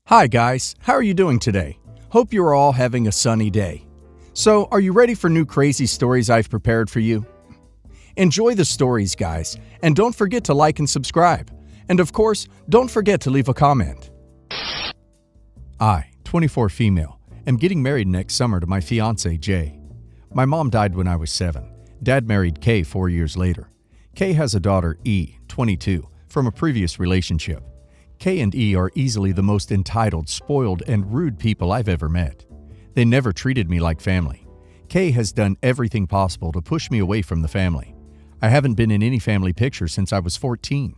Hi guys, how are you doing today? Hope you are all having a sunny day. So, are you ready for new crazy stories I've prepared for you? Enjoy the stories, guys, and don't forget to like and subscribe. And of course, don't forget to leave a comment. I, 24 female, am getting married next summer to my fiancé, Jay. My mom died when I was 7. Dad married Kay 4 years later. Kay has a daughter, E, 22, from a previous relationship. Kay and E are easily the most entitled, spoiled, and rude people I've ever met. They never treated me like family. Kay has done everything possible to push me away from the family. I haven't been in any family pictures since I was 14.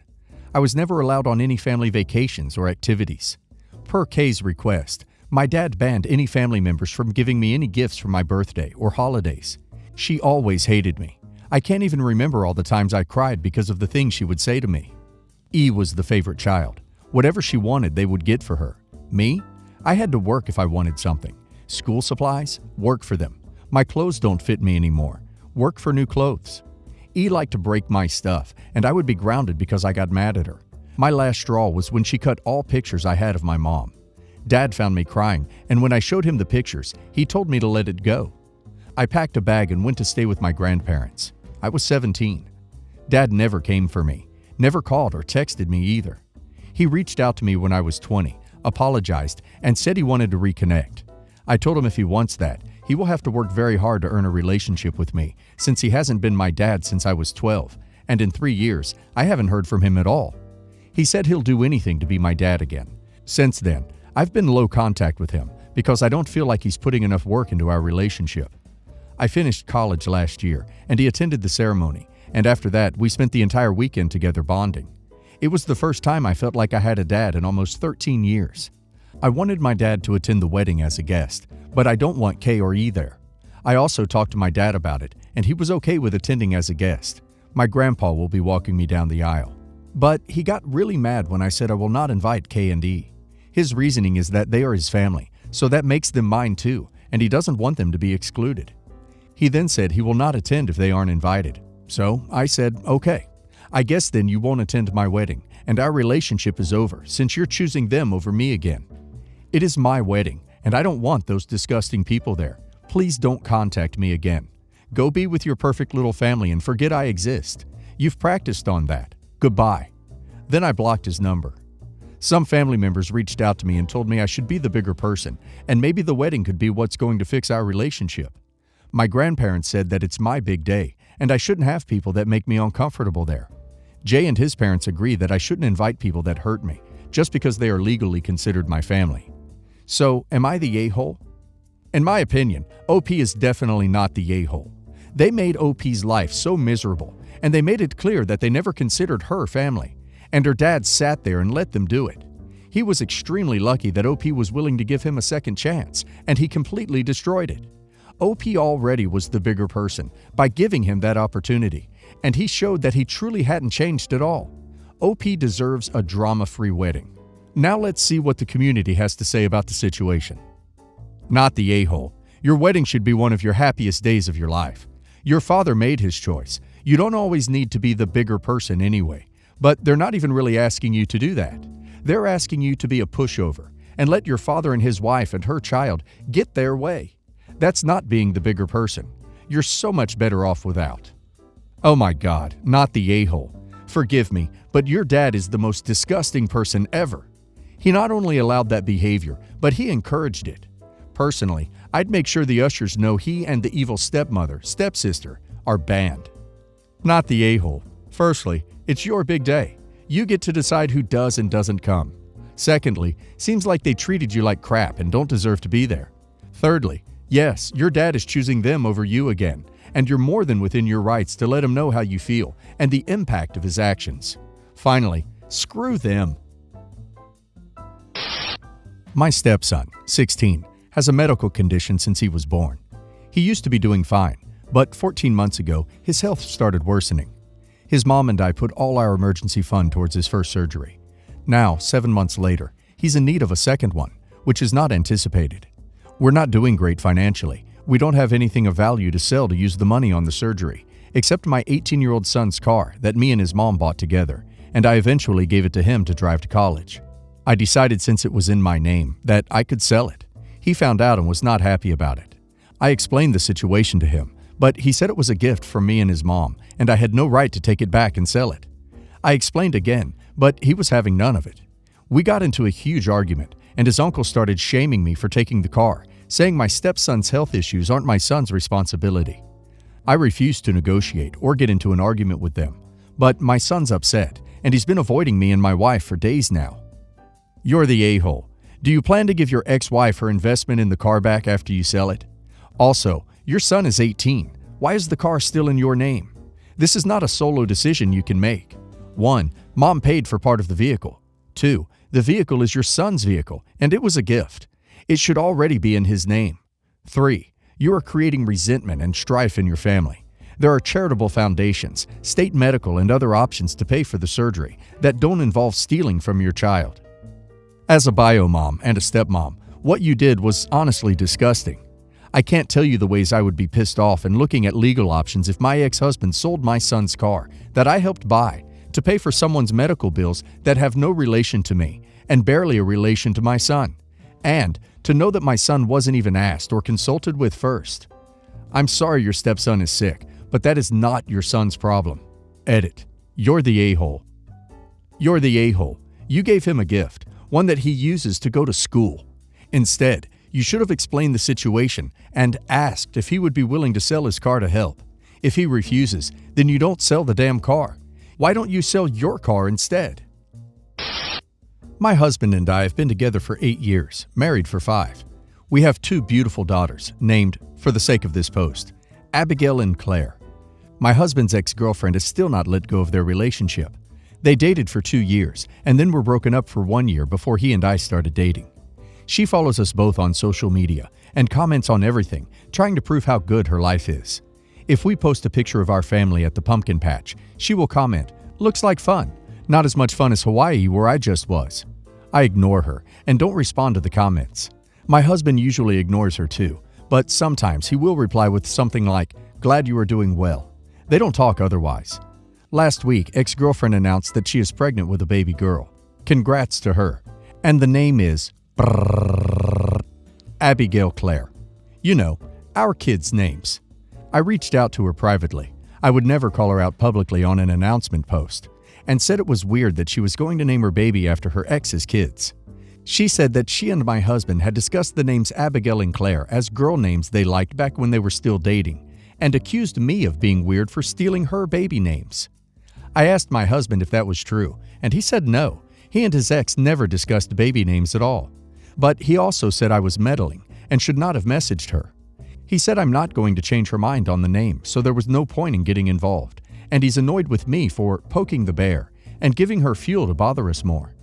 I was never allowed on any family vacations or activities. Per Kay's request, my dad banned any family members from giving me any gifts for my birthday or holidays. She always hated me. I can't even remember all the times I cried because of the things she would say to me. E was the favorite child. Whatever she wanted, they would get for her. Me? I had to work if I wanted something. School supplies? Work for them. My clothes don't fit me anymore. Work for new clothes. E liked to break my stuff, and I would be grounded because I got mad at her. My last straw was when she cut all pictures I had of my mom. Dad found me crying, and when I showed him the pictures, he told me to let it go. I packed a bag and went to stay with my grandparents. I was 17. Dad never came for me, never called or texted me either. He reached out to me when I was 20, apologized, and said he wanted to reconnect. I told him if he wants that, he will have to work very hard to earn a relationship with me, since he hasn't been my dad since I was 12, and in 3 years, I haven't heard from him at all. He said he'll do anything to be my dad again. Since then, I've been low contact with him because I don't feel like he's putting enough work into our relationship. I finished college last year, and he attended the ceremony, and after that, we spent the entire weekend together bonding. It was the first time I felt like I had a dad in almost 13 years. I wanted my dad to attend the wedding as a guest, but I don't want Kay or E there. I also talked to my dad about it, and he was okay with attending as a guest. My grandpa will be walking me down the aisle. But he got really mad when I said I will not invite Kay and E. His reasoning is that they are his family, so that makes them mine too, and he doesn't want them to be excluded. He then said he will not attend if they aren't invited. So I said, okay. I guess then you won't attend my wedding, and our relationship is over since you're choosing them over me again. It is my wedding, and I don't want those disgusting people there. Please don't contact me again. Go be with your perfect little family and forget I exist. You've practiced on that. Goodbye. Then I blocked his number. Some family members reached out to me and told me I should be the bigger person, and maybe the wedding could be what's going to fix our relationship. My grandparents said that it's my big day, and I shouldn't have people that make me uncomfortable there. Jay and his parents agree that I shouldn't invite people that hurt me, just because they are legally considered my family. So, am I the a-hole? In my opinion, OP is definitely not the a-hole. They made OP's life so miserable, and they made it clear that they never considered her family, and her dad sat there and let them do it. He was extremely lucky that OP was willing to give him a second chance, and he completely destroyed it. OP already was the bigger person by giving him that opportunity, and he showed that he truly hadn't changed at all. OP deserves a drama-free wedding. Now let's see what the community has to say about the situation. Not the a-hole. Your wedding should be one of your happiest days of your life. Your father made his choice. You don't always need to be the bigger person anyway, but they're not even really asking you to do that. They're asking you to be a pushover and let your father and his wife and her child get their way. That's not being the bigger person. You're so much better off without. Oh my God, not the a-hole. Forgive me, but your dad is the most disgusting person ever. He not only allowed that behavior, but he encouraged it. Personally, I'd make sure the ushers know he and the evil stepmother, stepsister, are banned. Not the a-hole. Firstly, it's your big day. You get to decide who does and doesn't come. Secondly, seems like they treated you like crap and don't deserve to be there. Thirdly, yes, your dad is choosing them over you again, and you're more than within your rights to let him know how you feel and the impact of his actions. Finally, screw them. My stepson, 16, has a medical condition since he was born. He used to be doing fine, but 14 months ago, his health started worsening. His mom and I put all our emergency fund towards his first surgery. Now, 7 months later, he's in need of a second one, which is not anticipated. We're not doing great financially. We don't have anything of value to sell to use the money on the surgery, except my 18-year-old son's car that me and his mom bought together, and I eventually gave it to him to drive to college. I decided since it was in my name that I could sell it. He found out and was not happy about it. I explained the situation to him, but he said it was a gift from me and his mom, and I had no right to take it back and sell it. I explained again, but he was having none of it. We got into a huge argument, and his uncle started shaming me for taking the car, saying my stepson's health issues aren't my son's responsibility. I refused to negotiate or get into an argument with them, but my son's upset, and he's been avoiding me and my wife for days now. You're the a-hole. Do you plan to give your ex-wife her investment in the car back after you sell it? Also, your son is 18. Why is the car still in your name? This is not a solo decision you can make. 1. Mom paid for part of the vehicle. 2. The vehicle is your son's vehicle, and it was a gift. It should already be in his name. 3. You are creating resentment and strife in your family. There are charitable foundations, state medical, and other options to pay for the surgery that don't involve stealing from your child. As a bio mom and a stepmom, what you did was honestly disgusting. I can't tell you the ways I would be pissed off and looking at legal options if my ex-husband sold my son's car that I helped buy to pay for someone's medical bills that have no relation to me and barely a relation to my son, and to know that my son wasn't even asked or consulted with first. I'm sorry your stepson is sick, but that is not your son's problem. Edit. You're the a-hole. You're the a-hole. You gave him a gift, one that he uses to go to school. Instead, you should have explained the situation and asked if he would be willing to sell his car to help. If he refuses, then you don't sell the damn car. Why don't you sell your car instead? My husband and I have been together for 8 years, married for 5. We have 2 beautiful daughters, named, for the sake of this post, Abigail and Claire. My husband's ex-girlfriend has still not let go of their relationship. They dated for 2 years and then were broken up for 1 year before he and I started dating. She follows us both on social media and comments on everything, trying to prove how good her life is. If we post a picture of our family at the pumpkin patch, she will comment, "Looks like fun. Not as much fun as Hawaii where I just was." I ignore her and don't respond to the comments. My husband usually ignores her too, but sometimes he will reply with something like, "Glad you are doing well." They don't talk otherwise. Last week, ex-girlfriend announced that she is pregnant with a baby girl. Congrats to her. And the name is Abigail Claire. You know, our kids' names. I reached out to her privately. I would never call her out publicly on an announcement post, and said it was weird that she was going to name her baby after her ex's kids. She said that she and my husband had discussed the names Abigail and Claire as girl names they liked back when they were still dating, and accused me of being weird for stealing her baby names. I asked my husband if that was true, and he said no. He and his ex never discussed baby names at all. But he also said I was meddling and should not have messaged her. He said I'm not going to change her mind on the name, so there was no point in getting involved, and he's annoyed with me for poking the bear and giving her fuel to bother us more.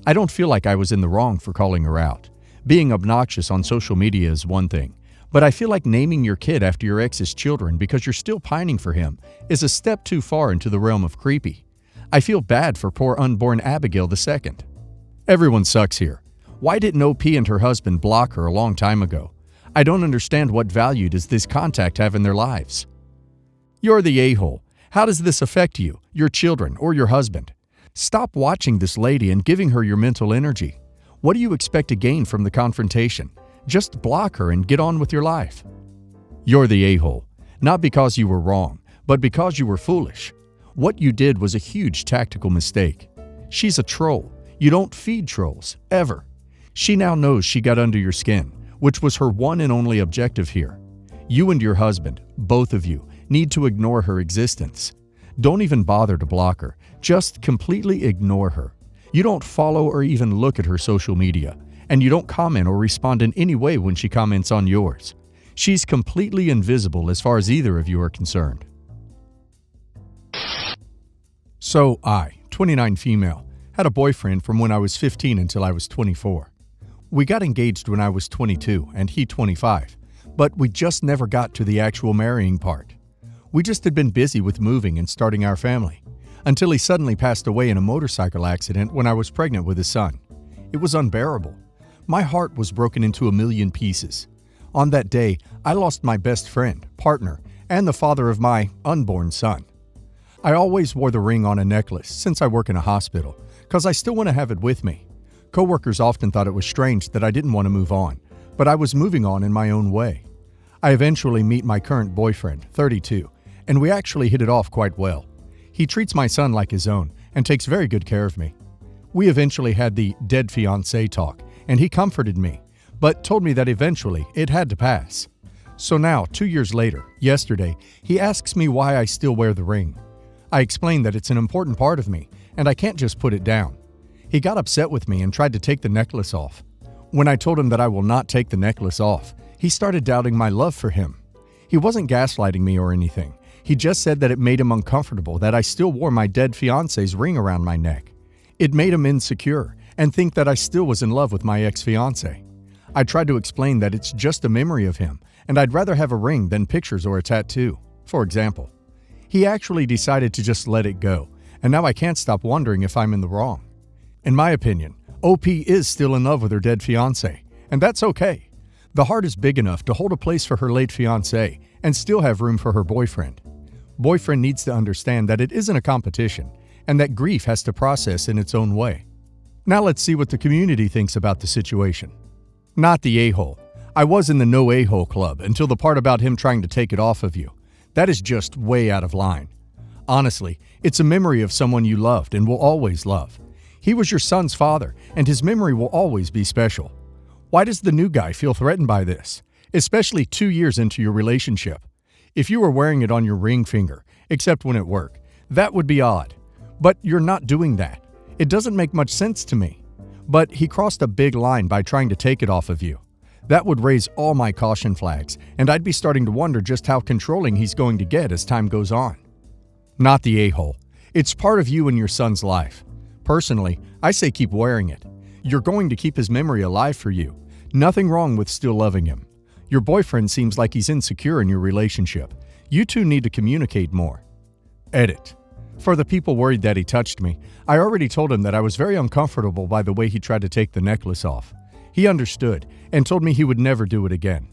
I don't feel like I was in the wrong for calling her out. Being obnoxious on social media is one thing, but I feel like naming your kid after your ex's children because you're still pining for him is a step too far into the realm of creepy. I feel bad for poor unborn Abigail II. Everyone sucks here. Why didn't OP and her husband block her a long time ago? I don't understand what value does this contact have in their lives. You're the a-hole. How does this affect you, your children, or your husband? Stop watching this lady and giving her your mental energy. What do you expect to gain from the confrontation? Just block her and get on with your life. You're the a-hole. Not because you were wrong, but because you were foolish. What you did was a huge tactical mistake. She's a troll. You don't feed trolls, ever. She now knows she got under your skin, which was her one and only objective here. You and your husband, both of you, need to ignore her existence. Don't even bother to block her. Just completely ignore her. You don't follow or even look at her social media, and you don't comment or respond in any way when she comments on yours. She's completely invisible as far as either of you are concerned. So I, 29 female, had a boyfriend from when I was 15 until I was 24. We got engaged when I was 22 and he 25, but we just never got to the actual marrying part. We just had been busy with moving and starting our family, until he suddenly passed away in a motorcycle accident when I was pregnant with his son. It was unbearable. My heart was broken into a million pieces. On that day, I lost my best friend, partner, and the father of my unborn son. I always wore the ring on a necklace since I work in a hospital, because I still want to have it with me. Coworkers often thought it was strange that I didn't want to move on, but I was moving on in my own way. I eventually meet my current boyfriend, 32, and we actually hit it off quite well. He treats my son like his own and takes very good care of me. We eventually had the dead fiancé talk, and he comforted me, but told me that eventually it had to pass. So now, 2 years later, yesterday, he asks me why I still wear the ring. I explained that it's an important part of me, and I can't just put it down. He got upset with me and tried to take the necklace off. When I told him that I will not take the necklace off, he started doubting my love for him. He wasn't gaslighting me or anything. He just said that it made him uncomfortable that I still wore my dead fiancé's ring around my neck. It made him insecure and think that I still was in love with my ex-fiancé. I tried to explain that it's just a memory of him, and I'd rather have a ring than pictures or a tattoo, for example. He actually decided to just let it go, and now I can't stop wondering if I'm in the wrong. In my opinion, OP is still in love with her dead fiancé, and that's okay. The heart is big enough to hold a place for her late fiancé and still have room for her boyfriend. Boyfriend needs to understand that it isn't a competition, and that grief has to process in its own way. Now let's see what the community thinks about the situation. Not the a-hole. I was in the no a-hole club until the part about him trying to take it off of you. That is just way out of line. Honestly, it's a memory of someone you loved and will always love. He was your son's father, and his memory will always be special. Why does the new guy feel threatened by this, especially 2 years into your relationship? If you were wearing it on your ring finger, except when at work, that would be odd. But you're not doing that. It doesn't make much sense to me. But he crossed a big line by trying to take it off of you. That would raise all my caution flags, and I'd be starting to wonder just how controlling he's going to get as time goes on. Not the a-hole. It's part of you and your son's life. Personally, I say keep wearing it. You're going to keep his memory alive for you. Nothing wrong with still loving him. Your boyfriend seems like he's insecure in your relationship. You two need to communicate more. Edit. For the people worried that he touched me, I already told him that I was very uncomfortable by the way he tried to take the necklace off. He understood and told me he would never do it again.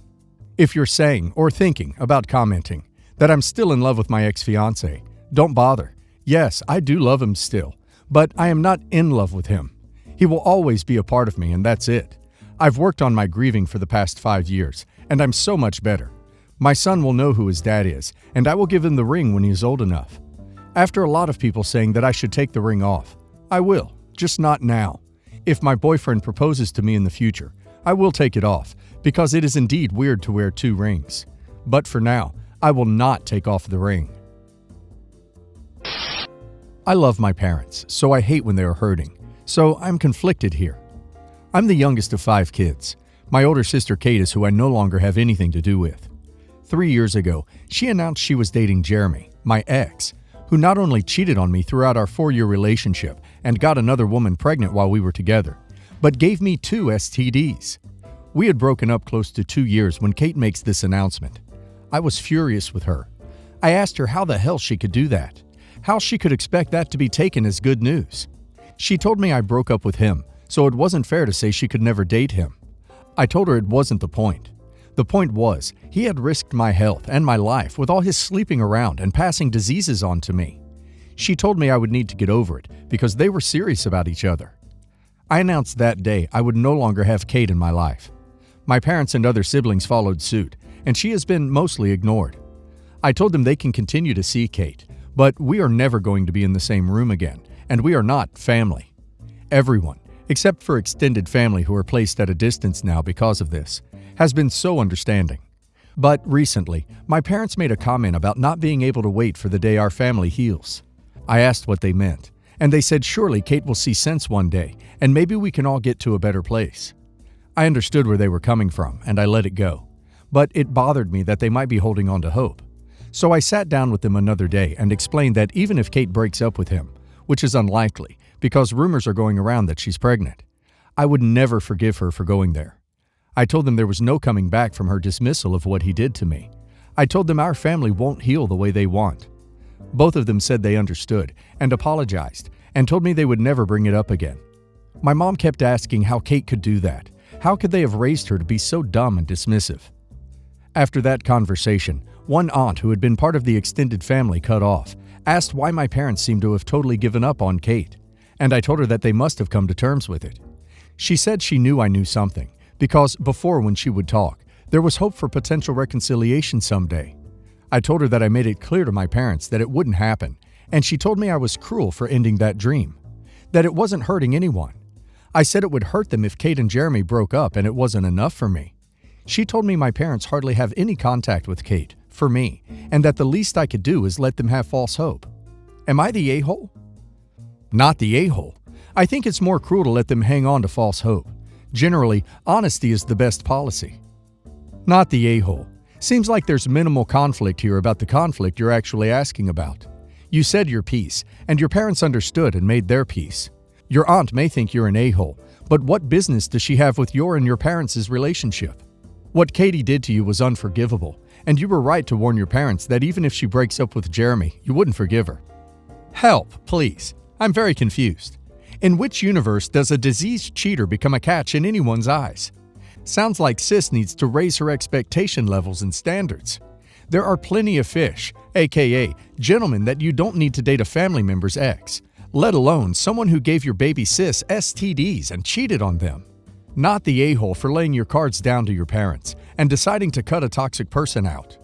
If you're saying or thinking about commenting that I'm still in love with my ex-fiancé, don't bother. Yes, I do love him still, but I am not in love with him. He will always be a part of me, and that's it. I've worked on my grieving for the past 5 years, and I'm so much better. My son will know who his dad is, and I will give him the ring when he is old enough. After a lot of people saying that I should take the ring off, I will, just not now. If my boyfriend proposes to me in the future, I will take it off, because it is indeed weird to wear 2 rings. But for now, I will not take off the ring. I love my parents, so I hate when they are hurting. So I'm conflicted here. I'm the youngest of 5 kids. My older sister Kate is who I no longer have anything to do with. 3 years ago, she announced she was dating Jeremy, my ex, who not only cheated on me throughout our 4-year relationship and got another woman pregnant while we were together, but gave me 2 STDs. We had broken up close to 2 years when Kate makes this announcement. I was furious with her. I asked her how the hell she could do that, how she could expect that to be taken as good news. She told me I broke up with him, so it wasn't fair to say she could never date him. I told her it wasn't the point. The point was, he had risked my health and my life with all his sleeping around and passing diseases on to me. She told me I would need to get over it because they were serious about each other. I announced that day I would no longer have Kate in my life. My parents and other siblings followed suit, and she has been mostly ignored. I told them they can continue to see Kate, but we are never going to be in the same room again, and we are not family. Everyone, except for extended family who are placed at a distance now because of this, has been so understanding. But recently, my parents made a comment about not being able to wait for the day our family heals. I asked what they meant, and they said surely Kate will see sense one day, and maybe we can all get to a better place. I understood where they were coming from, and I let it go. But it bothered me that they might be holding on to hope. So I sat down with them another day and explained that even if Kate breaks up with him, which is unlikely because rumors are going around that she's pregnant, I would never forgive her for going there. I told them there was no coming back from her dismissal of what he did to me. I told them our family won't heal the way they want. Both of them said they understood and apologized and told me they would never bring it up again. My mom kept asking how Kate could do that. How could they have raised her to be so dumb and dismissive? After that conversation, one aunt who had been part of the extended family cut off asked why my parents seemed to have totally given up on Kate, and I told her that they must have come to terms with it. She said she knew I knew something, because before when she would talk, there was hope for potential reconciliation someday. I told her that I made it clear to my parents that it wouldn't happen, and she told me I was cruel for ending that dream, that it wasn't hurting anyone. I said it would hurt them if Kate and Jeremy broke up and it wasn't enough for me. She told me my parents hardly have any contact with Kate, for me, and that the least I could do is let them have false hope. Am I the a-hole? Not the a-hole. I think it's more cruel to let them hang on to false hope. Generally, honesty is the best policy. Not the a-hole. Seems like there's minimal conflict here about the conflict you're actually asking about. You said your piece, and your parents understood and made their peace. Your aunt may think you're an a-hole, but what business does she have with your and your parents' relationship? What Katie did to you was unforgivable, and you were right to warn your parents that even if she breaks up with Jeremy, you wouldn't forgive her. Help, please. I'm very confused. In which universe does a diseased cheater become a catch in anyone's eyes? Sounds like sis needs to raise her expectation levels and standards. There are plenty of fish, aka gentlemen, that you don't need to date a family member's ex, let alone someone who gave your baby sis STDs and cheated on them. Not the a-hole for laying your cards down to your parents and deciding to cut a toxic person out.